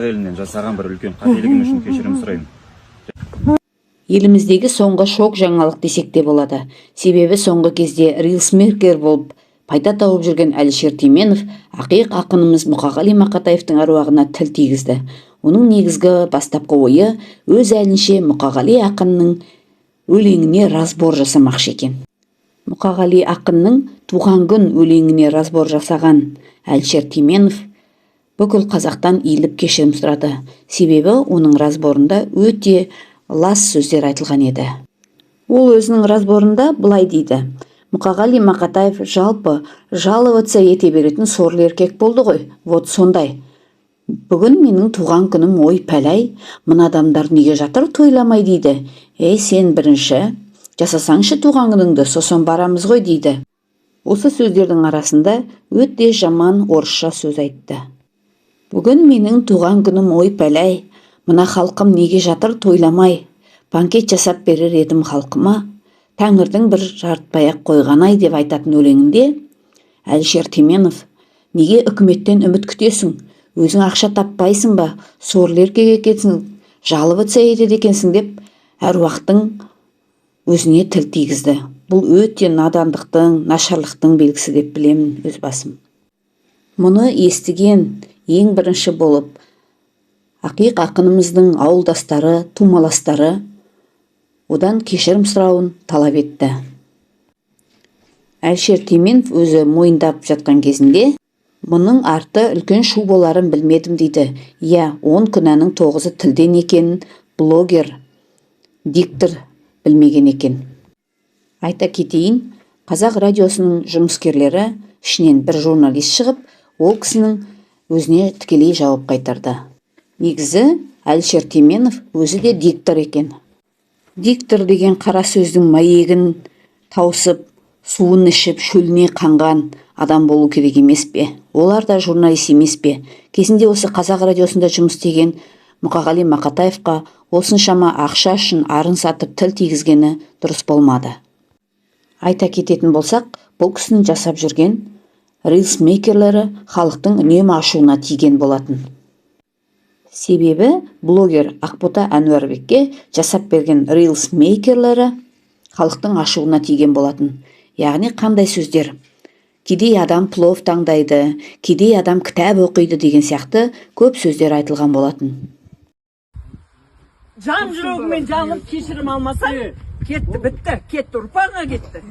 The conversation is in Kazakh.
Елінен жасаған бір үлкен қателігім үшін кешірім сұраймын. Еліміздегі соңғы шок жаңалық десек те болады. Себебі соңғы кезде рилсмейкер болып пайда тауып жүрген Әлішер Теменов ақиық ақынымыз Мұқағали Мақатаевтың әруағына тіл тигізді. Оның негізгі бастапқы ойы өз әлінше Мұқағали ақынның өлеңіне разбор жасамақшы екен. Мұқағали ақынның туған күн өлеңіне разбор жасаған Әлішер Теменов бүкіл қазақтан иіліп кешірім сұрады. Себебі оның разборында өте лас сөздер айтылған еді. Ол өзінің разборында былай дейді: Мұқағали Мақатаев жалпы жаловаться ете беретін сорлы еркек болды ғой. Вот сондай. Бүгін менің туған күнім, ой пәләй, мына адамдар неге жатыр тойламай дейді. Сен бірінші жасасаңшы туған күніңді, сосын барамыз ғой дейді. Осы сөздердің арасында өте жаман орысша сөз айтты. Бүгін менің туған күнім, ой пәләй, мына халқым неге жатыр тойламай, банкет жасап берер едім халқыма, тәңірдің бір жарытпай-ақ қойған-ай деп айтатын өлеңінде Әлішер Теменов: неге үкіметтен үміт күтесің, өзің ақша таппайсың ба, сорлы еркек екенсің, жаловаться етеді екенсің деп әруақтың өзіне тіл тигізді. Бұл өте надандықтың, нашарлықтың белгісі деп білемін өз басым. Мұны естіген ең бірінші болып ақиық ақынымыздың ауылдастары, тумаластары одан кешірім сұрауын талап етті. Әлішер Теменов өзі мойындап жатқан кезінде мұның арты үлкен шу боларын білмедім дейді. 10 күнәнің 9-ы тілден екенін блогер, диктор білмеген екен. Айта кетейін, Қазақ радиосының жұмыскерлері ішінен бір журналист шығып, ол кісінің өзіне тікелей жауап қайтарды. Негізі Әлішер Теменов өзі де диктор екен. Диктор деген қара сөздің маегін тауысып, суын ішіп, шөліне қанған адам болу керек емес пе? Олар да журналист емес пе? Кезінде осы Қазақ радиосында жұмыс істеген Мұқағали Мақатаевқа осыншама ақша үшін арын сатып тіл тигізгені дұрыс болмады. Айта кететін болсақ, бұл кісінің жасап жүрген рилсмейкерлері халықтың үнемі ашуына тиген болатын. Себебі блогер Ақбота Әнуарбекке жасап берген рилсмейкерлері халықтың ашуына тиген болатын. Яғни қандай сөздер? Кедей адам плов таңдайды, кедей адам кітап оқиды деген сияқты көп сөздер айтылған болатын. Жан жүрегімен жанып кешірім алмасаң, кетті, бітті, кетті, ұрпағыңа кетті.